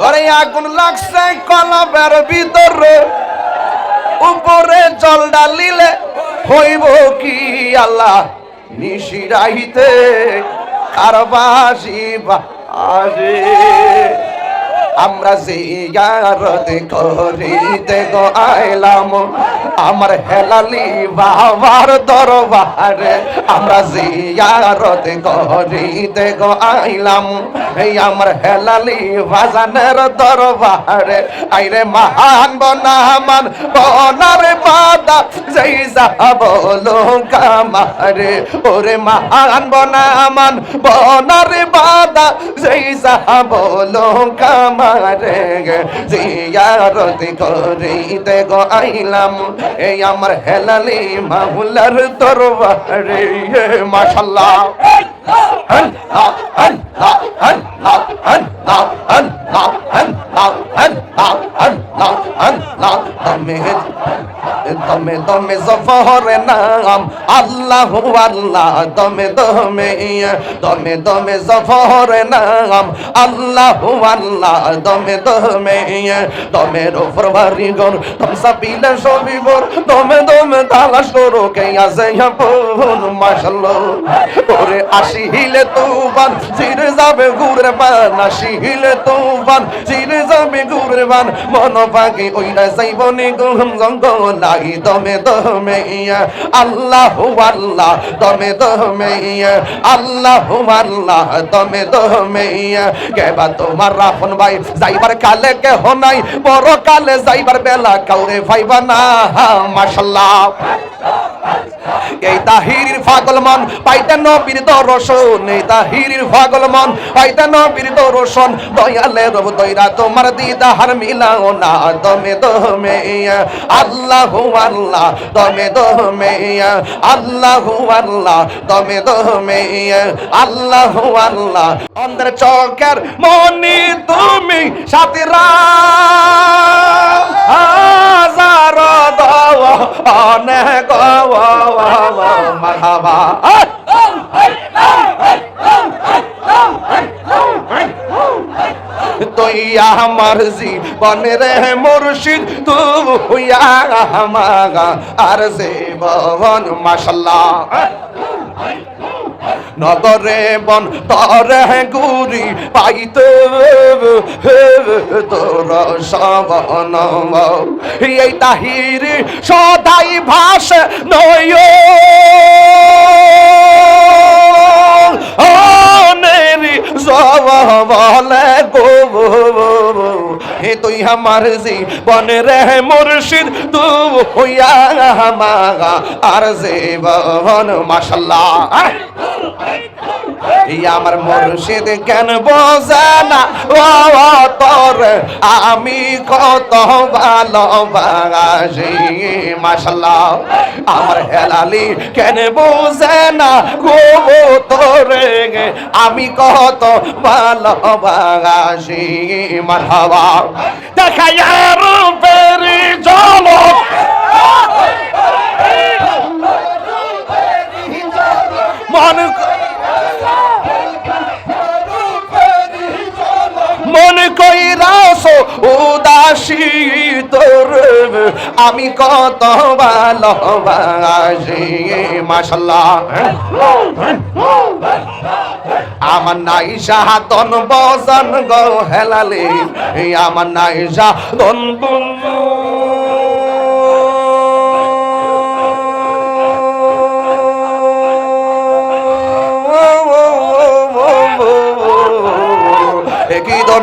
ওরে আগুন লাগছে কলবের ভিতরে, উপরে জল ডালিলে হইব কি আল্লাহ নিশিরাইতে কারবাসি বাজে। আমরা জিয়ারত করিতে গো আইলাম আমার হেলালি বাবার দরবারে। আমরা জিয়ারত করিতে গো আইলাম এই আমার হেলালি বাজানের দরবারে। আইরে মহান বনামান বনার বাদা যেই যাব লোকামারে। ওরে মহান বনামান বনার বাদা যেই যাব লোকামারে। জিয়ারত করিতে গো আইলাম এই আমার হেলালি মাওলার দরবারে। মাশাআল্লাহ দমে দমে জফরে নাম আল্লাহু আল্লাহ। দমে দমে দমে দমে জফরে নাম আল্লাহু আল্লাহ। দমে দমে দমের উপর ভারী গর দম সাবিলে সবিবর। দমে দমে তালাশ করো কে আছে আপন। মাশাআল্লাহ ওরে আসিলে তুফান চিরে যাবে ঘুরে বান। আসিলে তুফান চিরে যাবে ঘুরে বান। মন পাখি ওইরা যাইব নি গম জঙ্গল। দমে দমে আল্লাহু আল্লাহ। দমে দমে আল্লাহু আল্লাহ। দমে দমে কেবা তোমার রাফন ভাই যাইবার কালে কেহ নাই। বড় কালে যাইবার বেলা কাউরে পাইবা না। মাশাআল্লাহ এই তাহিরির পাগল মন পাইতে নবীর দর্শন। এই তাহিরির পাগল মন পাইতে নবীর দর্শন। দয়ালের দয়রা তোমার দিদার মিলাও না। দমে দমে আল্লাহু আল্লাহ। দমে দমে আল্লাহু আল্লাহ। দমে দমে আল্লাহু আল্লাহ। অন্ধের চোখের মনি তুমি সাথীরা হাজার দাওয়া অনেক মারহাবা। তুই আমার জীবনের মুর্শিদ তুই আমার আর জীবন। মাশাআল্লাহ নগরে বন তরে গুরি পাইতে তোর সবন। এই তাহির সদাই ভাস নয় বলে গো হে তুই আমার জীবনের মুর্শিদ তুই আমার আর জীবন। মাশাআল্লাহ আমার মুর্শিদ কেন বোঝে না ও তোর আমি কত ভালোবাসি। মাশাআল্লাহ আমার হেলালি কেন বোঝে না গো তোরে আমি কত ভালোবাসি। মারহাবা দেখাইয়া রূপের ঝলক মন মন কইরাস উদাসী তোর আমি কত ভালোবাসি। মাশাআল্লাহ আমার নাই সাধন বজন গো হেলালি। আমার নাই সাধন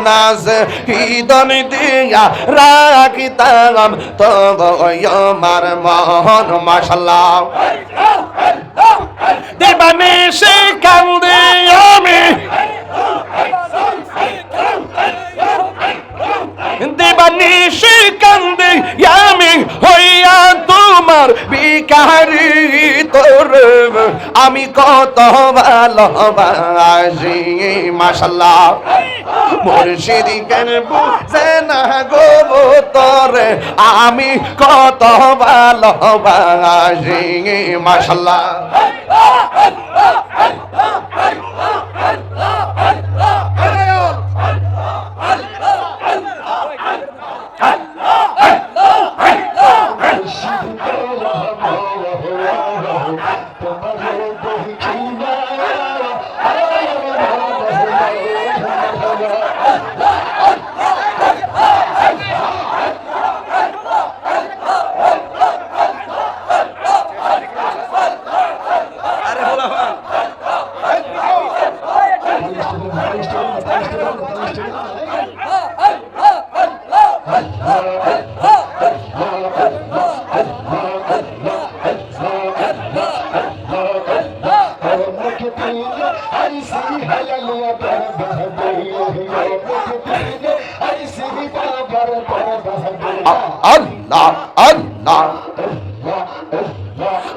নাচ কীর্তন দিয়া রাখিতাম তব আমার মন। মাশাআল্লাহ দেবানে সে কান্দে আমি দেবানে সে কান্দে আমি হইয়া তোমার ভিখারি তোর আমি কত ভালোবাসি। মাশাআল্লাহ মুর্শিদ কেন বুঝে না গো তোরে আমি কত ভালোবাসি। মাশাআল্লাহ আল্লাহ আল্লাহ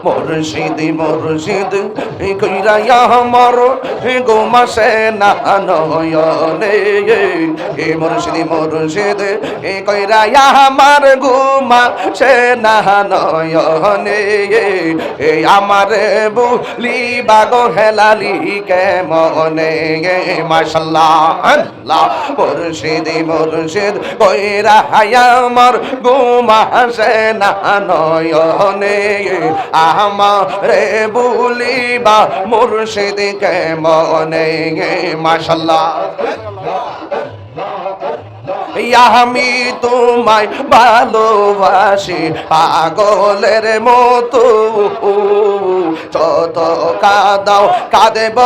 মুর্শিদ মুর্শিদ কইরা আমার গোমাসে না নয়নে এ মুর্শিদ মুর্শিদ কইরা আমার গোমাসে না নয়নে এ আমার বুলি বাগো হেলালি কে মনে মাশাআল্লাহ আল্লাহ মুর্শিদ মুর্শিদ কইরা আমার গোমাসে না নয়নে আমারে বলিবা মুর্শিদ কে মনে মাশাআল্লাহ আমি তোমায় ভালোবাসি পাগলের মতো যত কাঁদাও কাঁদেব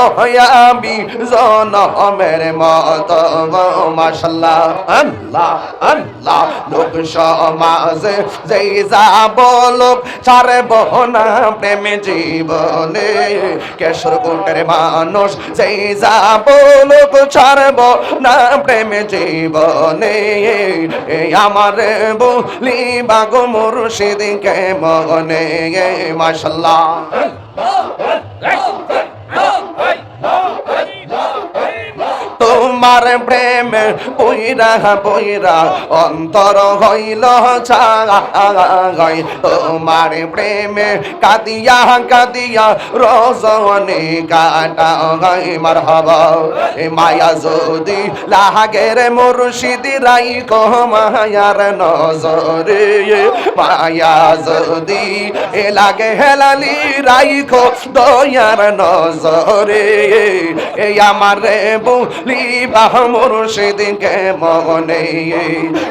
আমি জনমের মতো মাশাআল্লাহ আল্লাহ আল্লাহ লোক সমাজে যেই যা বলুক ছাড়ব না প্রেম জীবনে কেশর কোটের মানুষ যেই যা বলুক ছাড়ব না প্রেম জীবনে আমার বলি বাগো মুর্শিদ কে মনে মাশাআল্লাহ তোমার প্রেম পইরা পইরা অন্তর হইল ছাই তোমার প্রেমে কাঁদিয়া কাঁদিয়া রজনী কাটা গাই মারহাবা মায়া যদি লাগের মুর্শিদ রাইখো মায়ার নজরে মায়া যদি লাগে হেলালি রাইখো দয়ার নজরে এই আমার বুলি বাহ মুর্শিদ কে মনে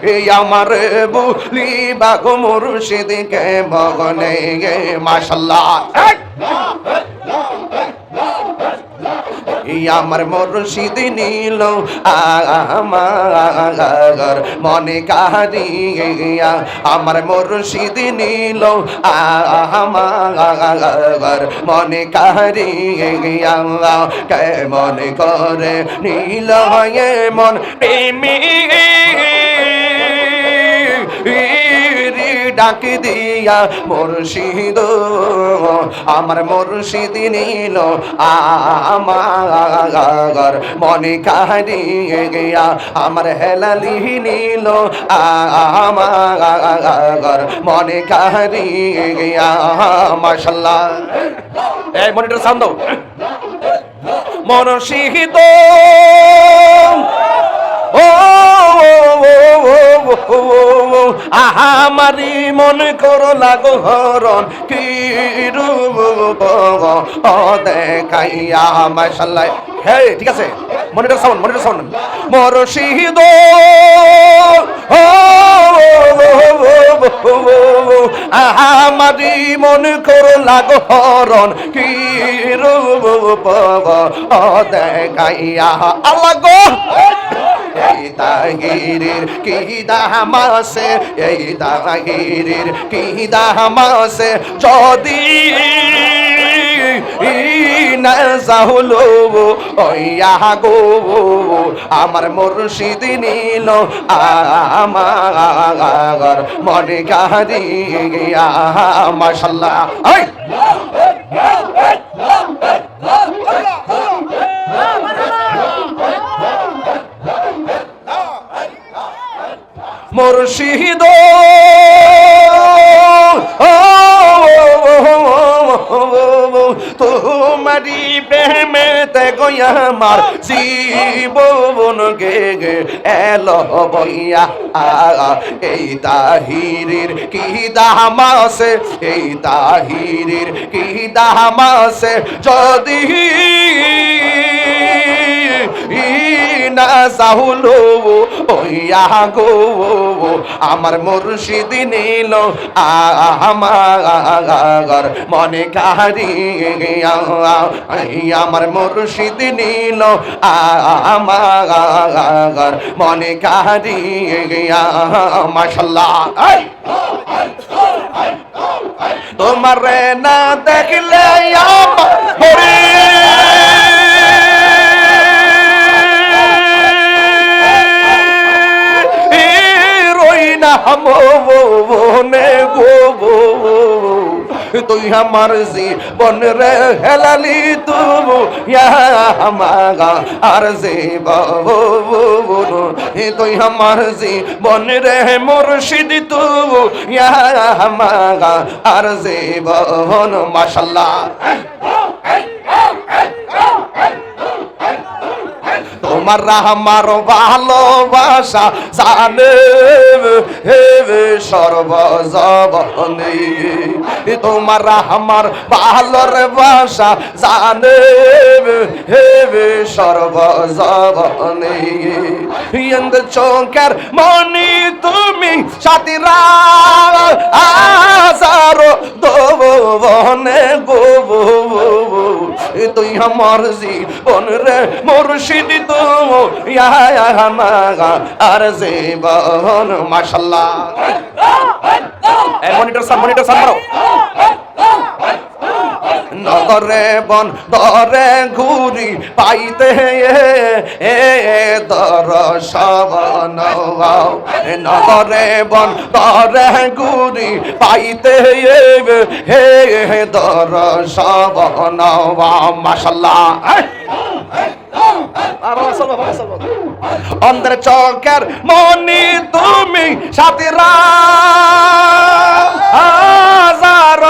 এই আমার বুলি বাহ মুর্শিদ কে মনে মাশাআল্লাহ আমার মুর্শিদ নীল আমার মনে কারিয়া আমার মুর্শিদ নীল আমার মনে কারিয়া কে মনে করে নীল মন প্রেমী ডাক দিয়া মুর্শিদ আমার মুর্শিদ নীল আমার মনে কারিয়ে গিয়া আমার হেলালি নীল আমার মনে কারিয়ে গিয়া মাশাআল্লাহ এই মনিটর সাউন্ড দাও মুর্শিদ ও আমারি মনে করো লাগো হরণ কি রূপ দেখাইয়া মাশাআল্লাহ হে ঠিক আছে মনিটর সাউন্ড মুর্শিদ আমারি মনে করো লাগো হরণ কি রূপ দেখাইয়া আল্লাহ গো এই তাহিরের কি দাম আছে এই তাহিরের কি দাম আছে যদি না যাহলো ওইয়া গো আমার মুর্শিদ নীল আমার মনে কারিয়া মাশাআল্লাহ এই মুর্শিদ তোমারি প্রেমেতে গয়া আমার জীবন গে গে এলো বইয়া এই তাহিরের কি দাম আছে এই তাহিরের কি দাম আছে যদি না যাহলো ওইয়া গো আমার মুর্শিদ নীল আমার মনে কারিয়া আমার মুর্শিদ নীল আমার মনে কারিয়া মাশাআল্লাহ তোমার না দেখলে আমার না মনে গো, তুই আমার জীবন রে হেলালি তবু আমাগা আর জীবন, তুই আমার জীবন রে মুর্শিদ তবু আমাগা আর জীবন। মাশাআল্লাহ তোমার আমার ভালোবাসা জানে সর্বজবনে, তোমার আমার ভালোর বাসা জানে সর্বজবনে। চোখের মনি তুমি সাথীরা আজারো দোবনে গো, তুই আমার জীবন রে মুর্শিদ তুমি আর জীবন। মাশাআল্লাহ মনিটর সান মারো। নগরে বন দরে ঘুরি পাইতে দর্শন, নগরে বন দরে ঘুরি পাইতে দর্শন। মাশাআল্লাহ অন্ধের চোখের মনি তুমি সাথীরা হাজার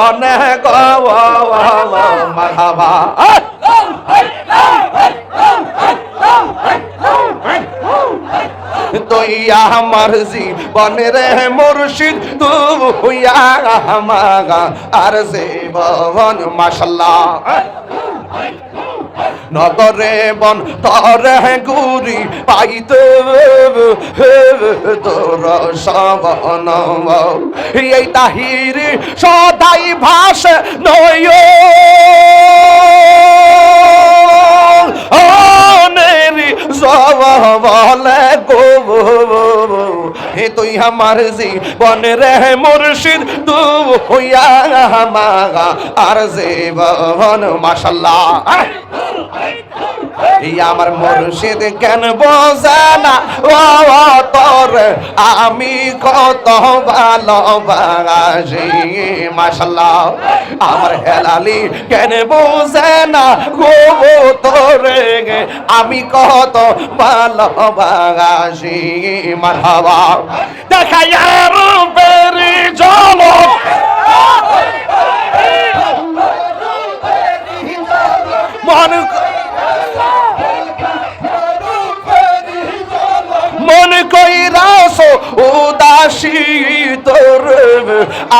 অনেক মারহাবা। তুই আমার জীবনের মুর্শিদ তুই আমাগা আর জীবন। মাশাআল্লাহ নগরে বন তরে ঘুরি পাইতে তোর সবন, এই তাহির সদাই ভাস নয় বলে গো, তুই আমার জীবন রে মুর্শিদ তুই আমাগা আর জীবন। মাশাআল্লাহ আমার মুর্শিদ কেন বোঝে না তোর আমি কত ভালোবাসি। মাশাআল্লাহ আমার হেলালি কেন বোঝে না গো তোরে আমি কত ভালোবাসি। মারহাবা দেখাই রূপের ঝলক মন কইরাস উদাসী তোর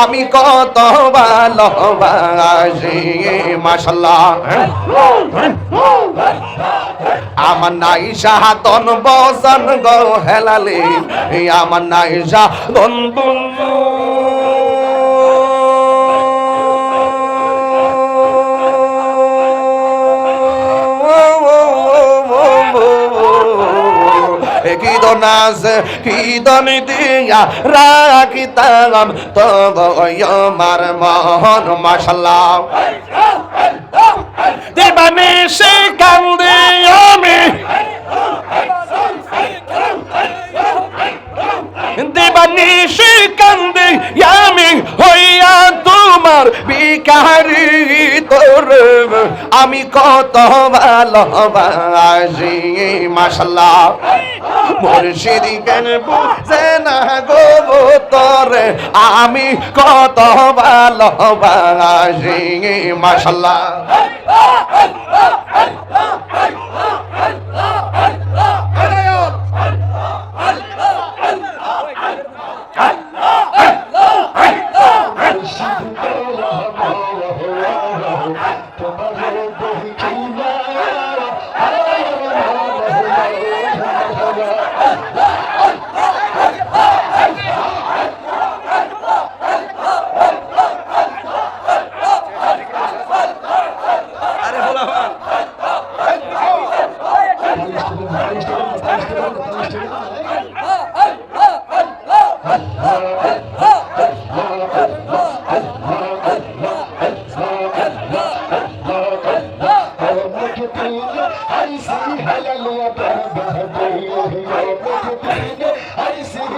আমি কত ভালোবাসি। মাশাআল্লাহ আমার নাই সাধন বসন গো হেলালি, আমার নাই সাধন কি দনাস কি দনি দিয়া রাখিতাম তব আমার মন। মাশাআল্লাহ দেবানে সে কান্দে আমি দেবানে সে কান্দে আমি হইয়া তোমার বিকারি তোর আমি কত ভালোবাসি। মাশাআল্লাহ মুর্শিদ কেন বুঝে না গো তোরে আমি কত ভালোবাসি। মাশাআল্লাহ I see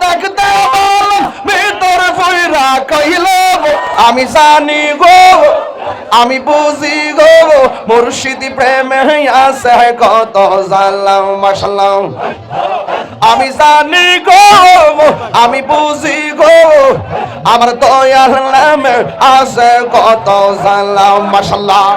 দেখতে ভিতরে ফইরা কইল আমি জানি গো আমি বুঝি গো মুর্শিদি প্রেমে আছে কত জানলাম মাশাআল্লাহ আমি জানি গো আমি বুঝি গো আমার দয়াল নামে আছে কত জানলাম মাশাআল্লাহ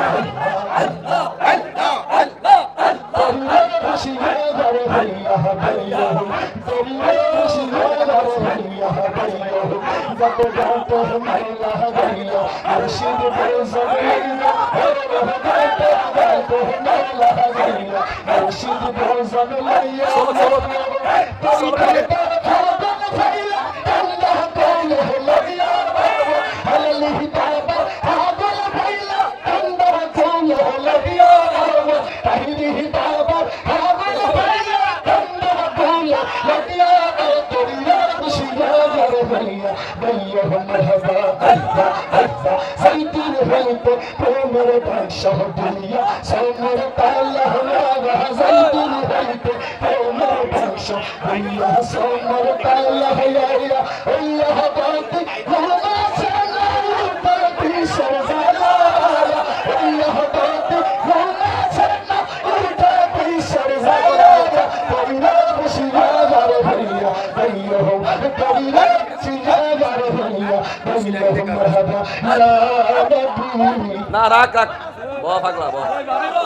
না রাখ রাখ, বাবা পাগলা বাবা।